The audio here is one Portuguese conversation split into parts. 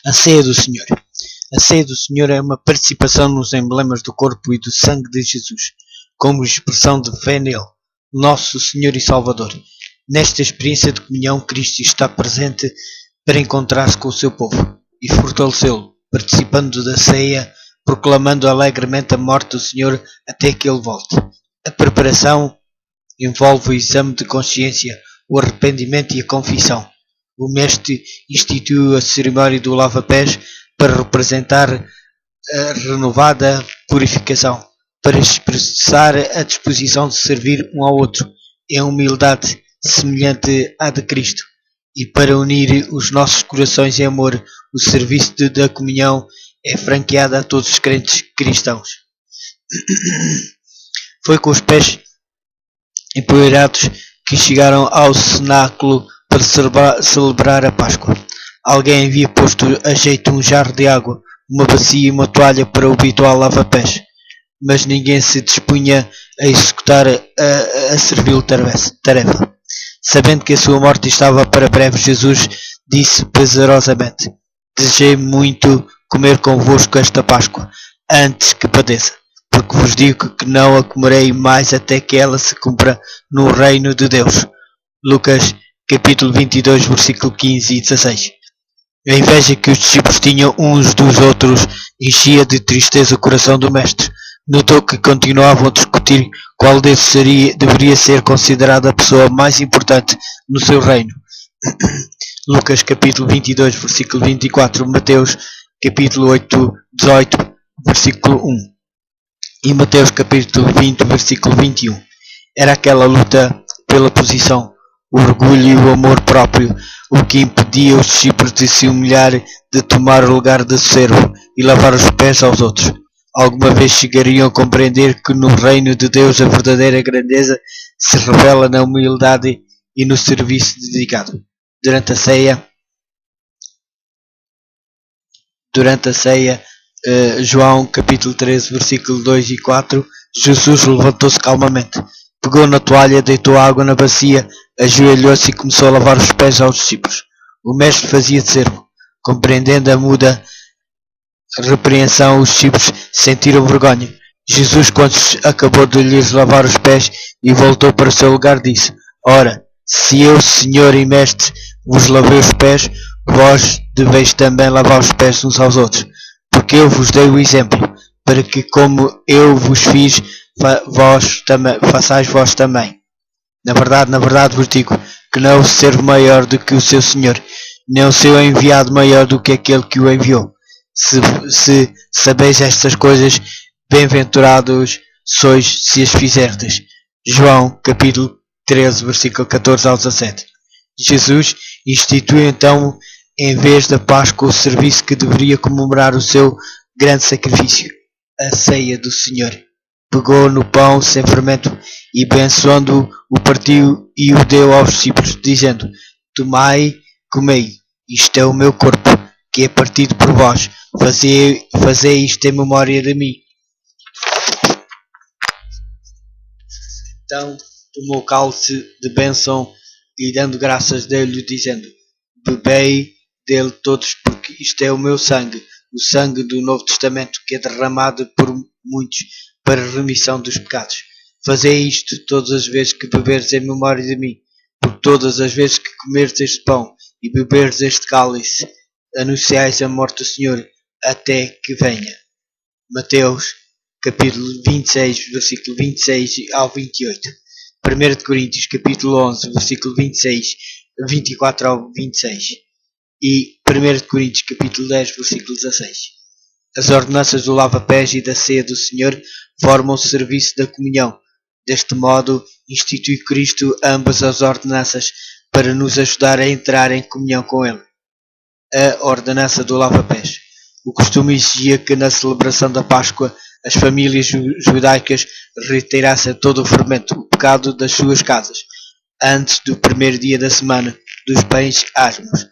A ceia do Senhor. A ceia do Senhor é uma participação nos emblemas do corpo e do sangue de Jesus, como expressão de fé nele, nosso Senhor e Salvador. Nesta experiência de comunhão, Cristo está presente para encontrar-se com o seu povo e fortalecê-lo, participando da ceia, proclamando alegremente a morte do Senhor até que ele volte. A preparação envolve o exame de consciência, o arrependimento e a confissão. O mestre instituiu a cerimónia do lava-pés para representar a renovada purificação, para expressar a disposição de servir um ao outro em humildade semelhante à de Cristo, e para unir os nossos corações em amor. O serviço da comunhão é franqueado a todos os crentes cristãos. Foi com os pés empoeirados que chegaram ao cenáculo para celebrar a Páscoa. Alguém havia posto a jeito um jarro de água, uma bacia e uma toalha para o habitual lava-pés, mas ninguém se dispunha a executar a servil tarefa. Sabendo que a sua morte estava para breve, Jesus disse pesarosamente: desejei muito comer convosco esta Páscoa, antes que padeça, porque vos digo que não a comerei mais até que ela se cumpra no reino de Deus. Lucas capítulo 22, versículo 15 e 16. A inveja que os discípulos tinham uns dos outros enchia de tristeza o coração do mestre. Notou que continuavam a discutir qual deveria ser considerada a pessoa mais importante no seu reino. Lucas capítulo 22, versículo 24, Mateus capítulo 18, versículo 1 e Mateus capítulo 20, versículo 21. Era aquela luta pela posição, o orgulho e o amor próprio, o que impedia os discípulos de se humilhar, de tomar o lugar de servo e lavar os pés aos outros. Alguma vez chegariam a compreender que no reino de Deus a verdadeira grandeza se revela na humildade e no serviço dedicado. Durante a ceia, João capítulo 13, versículo 2 e 4, Jesus levantou-se calmamente, pegou na toalha, deitou água na bacia, ajoelhou-se e começou a lavar os pés aos discípulos. O mestre fazia de servo. Compreendendo a muda repreensão, os discípulos sentiram vergonha. Jesus, quando acabou de lhes lavar os pés e voltou para o seu lugar, disse: ora, se eu, Senhor e Mestre, vos lavei os pés, vós deveis também lavar os pés uns aos outros, porque eu vos dei o exemplo, para que como eu vos fiz, façais vós também. Na verdade vos digo que não é o servo maior do que o seu Senhor, nem o seu enviado maior do que aquele que o enviou. Se sabeis estas coisas, bem-aventurados sois se as fizerdes. João capítulo 13, versículo 14 ao 17. Jesus instituiu então, em vez da Páscoa, o serviço que deveria comemorar o seu grande sacrifício, a ceia do Senhor. Pegou no pão sem fermento e, abençoando-o, o partiu e o deu aos discípulos, dizendo: tomai, comei, isto é o meu corpo, que é partido por vós, fazei isto em memória de mim. Então tomou o cálice de bênção e, dando graças, deu-lhe, dizendo: bebei dele todos, porque isto é o meu sangue, o sangue do Novo Testamento, que é derramado por muitos para a remissão dos pecados. Fazei isto todas as vezes que beberdes em memória de mim, porque todas as vezes que comerdes este pão e beberdes este cálice, anunciais a morte do Senhor até que venha. Mateus capítulo 26, versículo 26 ao 28. 1 de Coríntios capítulo 11, versículo 24 ao 26. E 1 de Coríntios capítulo 10, versículo 16. As ordenanças do lava-pés e da ceia do Senhor formam o serviço da comunhão. Deste modo, institui Cristo ambas as ordenanças para nos ajudar a entrar em comunhão com Ele. A ordenança do lava-pés. O costume exigia que na celebração da Páscoa as famílias judaicas retirassem todo o fermento, o pecado das suas casas, antes do primeiro dia da semana, dos pães asmos.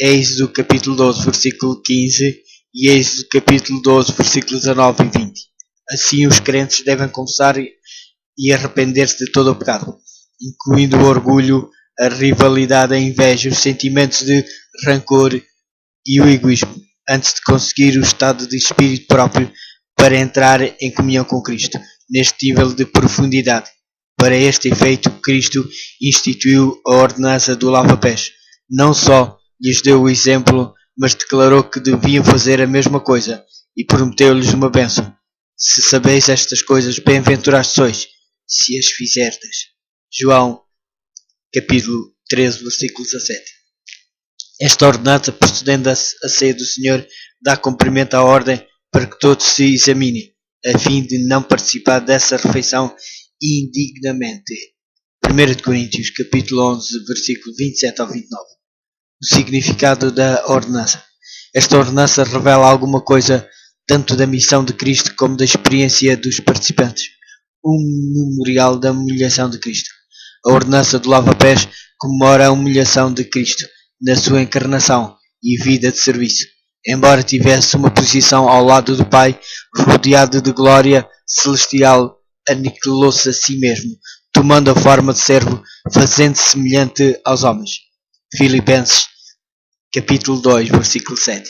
Êxodo capítulo 12, versículo 15 e Êxodo capítulo 12, versículos 19 e 20. Assim os crentes devem confessar e arrepender-se de todo o pecado, incluindo o orgulho, a rivalidade, a inveja, os sentimentos de rancor e o egoísmo. antes de conseguir o estado de espírito próprio para entrar em comunhão com Cristo, neste nível de profundidade. Para este efeito, Cristo instituiu a ordenança do lava-pés. Não só lhes deu o exemplo, mas declarou que deviam fazer a mesma coisa e prometeu-lhes uma bênção. Se sabeis estas coisas, bem-aventurados sois, se as fizerdes. João, capítulo 13, versículo 17. Esta ordenança, procedendo a ceia do Senhor, dá cumprimento à ordem para que todos se examinem, a fim de não participar dessa refeição indignamente. 1 Coríntios, capítulo 11, versículo 27 ao 29. O significado da ordenança. Esta ordenança revela alguma coisa tanto da missão de Cristo como da experiência dos participantes. Um memorial da humilhação de Cristo. A ordenança do lava-pés comemora a humilhação de Cristo na sua encarnação e vida de serviço. Embora tivesse uma posição ao lado do Pai, rodeado de glória celestial, aniquilou-se a si mesmo, tomando a forma de servo, fazendo-se semelhante aos homens. Filipenses, capítulo 2, versículo 7.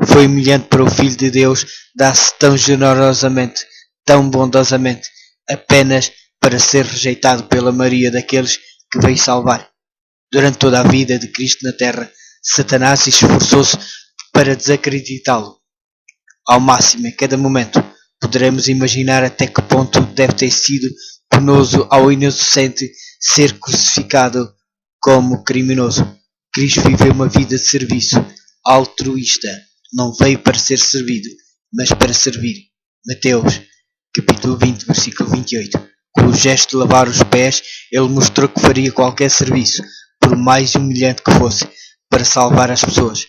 Foi humilhante para o Filho de Deus dar-se tão generosamente, tão bondosamente, apenas para ser rejeitado pela maioria daqueles que veio salvar. Durante toda a vida de Cristo na terra, Satanás esforçou-se para desacreditá-lo. Ao máximo, em cada momento, poderemos imaginar até que ponto deve ter sido penoso ao inocente ser crucificado como criminoso. Cristo viveu uma vida de serviço altruísta. Não veio para ser servido, mas para servir. Mateus, capítulo 20, versículo 28. Com o gesto de lavar os pés, ele mostrou que faria qualquer serviço, por mais humilhante que fosse, para salvar as pessoas.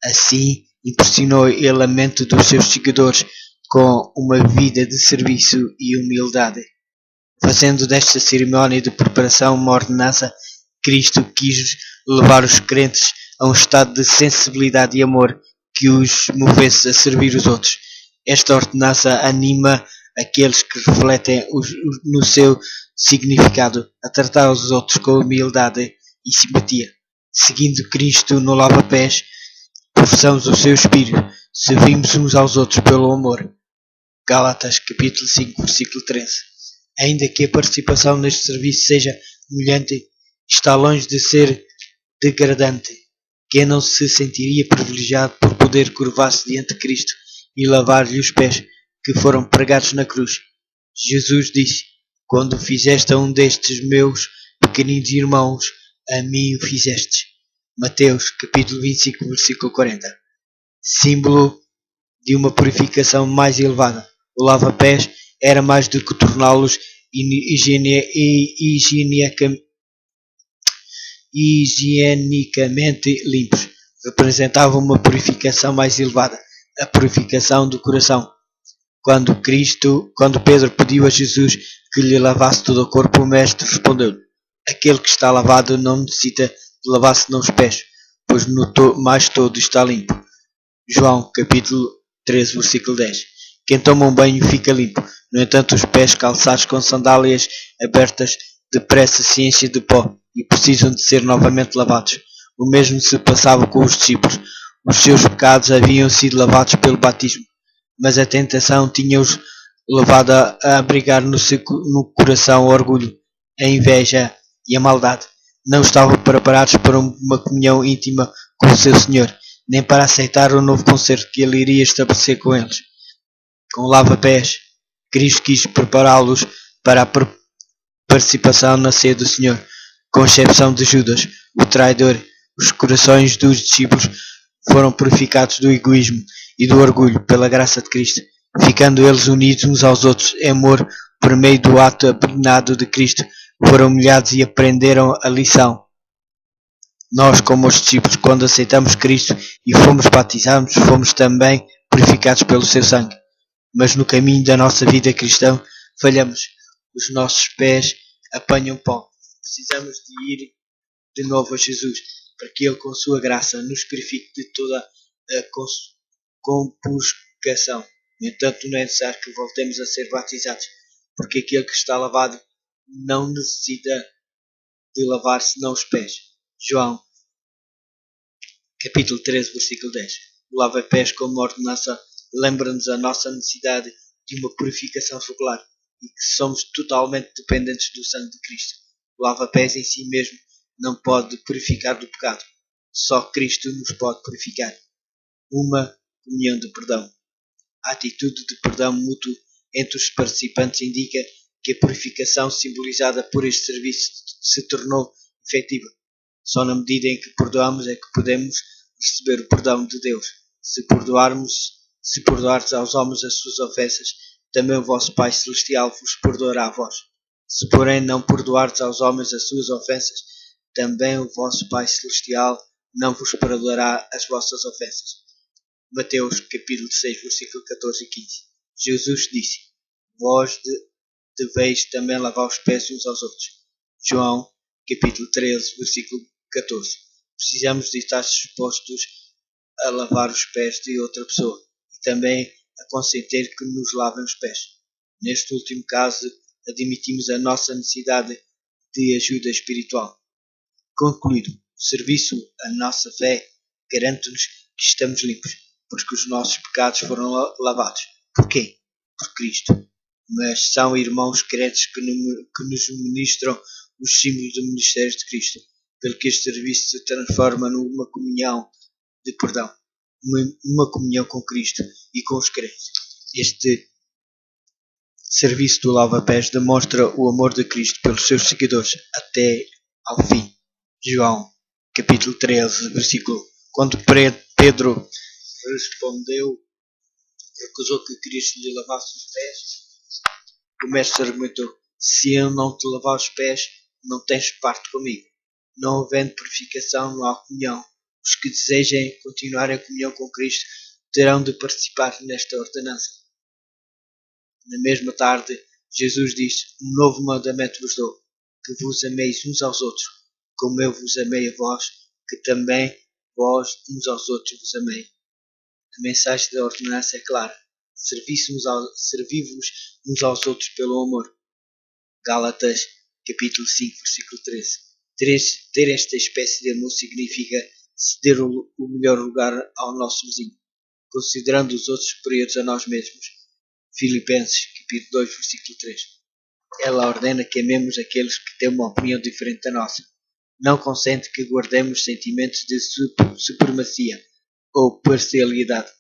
Assim, impressionou ele a mente dos seus seguidores com uma vida de serviço e humildade. Fazendo desta cerimónia de preparação uma ordenança, Cristo quis levar os crentes a um estado de sensibilidade e amor que os movesse a servir os outros. Esta ordenança anima aqueles que refletem no seu significado a tratar os outros com humildade e simpatia. Seguindo Cristo no lava-pés, professamos o seu espírito, servimos uns aos outros pelo amor. Gálatas, capítulo 5, versículo 13. Ainda que a participação neste serviço seja humilhante, está longe de ser degradante. Quem não se sentiria privilegiado por poder curvar-se diante de Cristo e lavar-lhe os pés que foram pregados na cruz? Jesus disse: quando fizeste a um destes meus pequeninos irmãos, a mim o fizestes. Mateus, capítulo 25, versículo 40. Símbolo de uma purificação mais elevada. O lava-pés era mais do que torná-los higienicamente limpos. Representava uma purificação mais elevada, a purificação do coração. Quando Pedro pediu a Jesus que lhe lavasse todo o corpo, o mestre respondeu: aquele que está lavado não necessita de lavar senão os pés, pois mais todo está limpo. João, capítulo 13, versículo 10. Quem toma um banho fica limpo. No entanto, os pés calçados com sandálias abertas depressa se enchem de pó e precisam de ser novamente lavados. O mesmo se passava com os discípulos. Os seus pecados haviam sido lavados pelo batismo, mas a tentação tinha-os levado a abrigar no coração o orgulho, a inveja e a maldade. Não estavam preparados para uma comunhão íntima com o seu Senhor, nem para aceitar o novo concerto que ele iria estabelecer com eles. Com o lava-pés, Cristo quis prepará-los para a participação na ceia do Senhor. Com exceção de Judas, o traidor, os corações dos discípulos foram purificados do egoísmo e do orgulho pela graça de Cristo, ficando eles unidos uns aos outros em amor por meio do ato abnegado de Cristo. Foram humilhados e aprenderam a lição. Nós, como os discípulos, quando aceitamos Cristo e fomos batizados, fomos também purificados pelo seu sangue. Mas no caminho da nossa vida cristã, falhamos. Os nossos pés apanham pó. Precisamos de ir de novo a Jesus, para que Ele, com sua graça, nos purifique de toda a compuscação. No entanto, não é necessário que voltemos a ser batizados, porque aquele que está lavado não necessita de lavar senão os pés. João, capítulo 13, versículo 10. O lava-pés como ordenança lembra-nos a nossa necessidade de uma purificação regular e que somos totalmente dependentes do sangue de Cristo. O lava-pés em si mesmo não pode purificar do pecado. Só Cristo nos pode purificar. Uma comunhão de perdão. A atitude de perdão mútuo entre os participantes indica que a purificação simbolizada por este serviço se tornou efetiva. Só na medida em que perdoamos é que podemos receber o perdão de Deus. Se perdoardes aos homens as suas ofensas, também o vosso Pai Celestial vos perdoará a vós. Se porém não perdoardes aos homens as suas ofensas, também o vosso Pai Celestial não vos perdoará as vossas ofensas. Mateus capítulo 6, versículo 14 e 15. Jesus disse: Vós deveis também lavar os pés uns aos outros. João capítulo 13, versículo 14. Precisamos de estar dispostos a lavar os pés de outra pessoa e também a consentir que nos lavem os pés. Neste último caso, admitimos a nossa necessidade de ajuda espiritual. Concluído, o serviço à nossa fé garante-nos que estamos limpos, porque os nossos pecados foram lavados. Porquê? Por Cristo. Mas são irmãos crentes que nos ministram os símbolos do ministério de Cristo, pelo que este serviço se transforma numa comunhão de perdão, uma comunhão com Cristo e com os crentes. Este serviço do lava-pés demonstra o amor de Cristo pelos seus seguidores até ao fim. João, capítulo 13, versículo. Quando Pedro respondeu, recusou que Cristo lhe lavasse os pés, o mestre argumentou: se eu não te lavar os pés, não tens parte comigo. Não havendo purificação, não há comunhão. Os que desejem continuar a comunhão com Cristo terão de participar nesta ordenança. Na mesma tarde, Jesus disse: um novo mandamento vos dou, que vos ameis uns aos outros, como eu vos amei a vós, que também vós uns aos outros vos amei. A mensagem da ordenança é clara: servi-vos uns aos outros pelo amor. Gálatas, capítulo 5, versículo 13. Ter esta espécie de amor significa ceder o melhor lugar ao nosso vizinho, considerando os outros superiores a nós mesmos. Filipenses, capítulo 2, versículo 3. Ela ordena que amemos aqueles que têm uma opinião diferente da nossa. Não consente que guardemos sentimentos de supremacia ou parcialidade.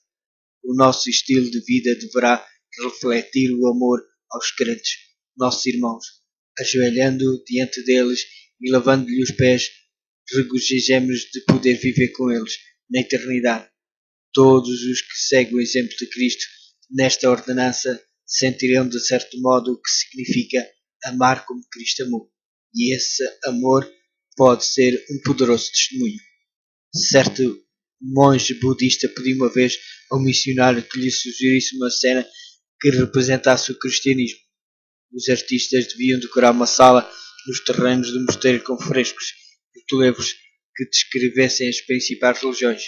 O nosso estilo de vida deverá refletir o amor aos crentes, nossos irmãos, ajoelhando diante deles e lavando-lhe os pés, regozijemos de poder viver com eles na eternidade. Todos os que seguem o exemplo de Cristo nesta ordenança sentirão de certo modo o que significa amar como Cristo amou. E esse amor pode ser um poderoso testemunho. Certo monge budista pediu uma vez ao missionário que lhe sugerisse uma cena que representasse o cristianismo. Os artistas deviam decorar uma sala nos terrenos do mosteiro com frescos e relevos que descrevessem as principais religiões.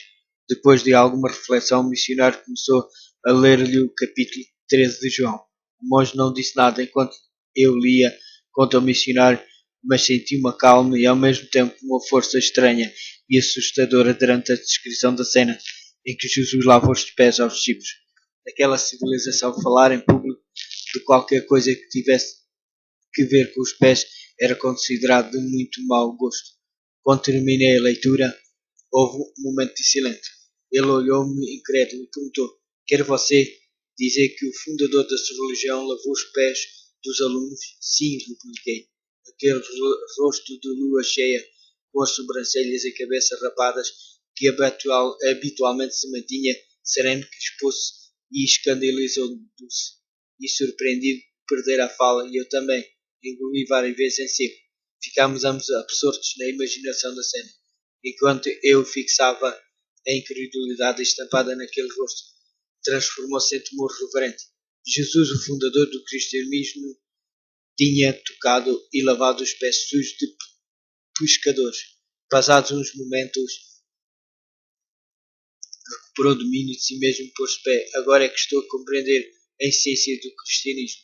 Depois de alguma reflexão, o missionário começou a ler-lhe o capítulo 13 de João. O monge não disse nada enquanto eu lia, conta o missionário, mas senti uma calma e ao mesmo tempo uma força estranha e assustadora durante a descrição da cena em que Jesus lava os pés aos discípulos. Naquela civilização, falar em público de qualquer coisa que tivesse que ver com os pés era considerado de muito mau gosto. Quando terminei a leitura, houve um momento de silêncio. Ele olhou-me incrédulo e perguntou: quer você dizer que o fundador da sua religião lavou os pés dos alunos? Sim, repliquei. Aquele rosto de lua cheia, com as sobrancelhas e cabeça rapadas, que habitualmente se mantinha sereno, que expôs e escandalizou-se. E surpreendido, perder a fala, e eu também, engoli várias vezes em seco. Ficámos ambos absortos na imaginação da cena, enquanto eu fixava a incredulidade estampada naquele rosto. Transformou-se em temor reverente. Jesus, o fundador do cristianismo, tinha tocado e lavado os pés sujos de pescadores. Passados uns momentos, recuperou o domínio de si mesmo e pôs-se pé. Agora é que estou a compreender a essência do cristianismo.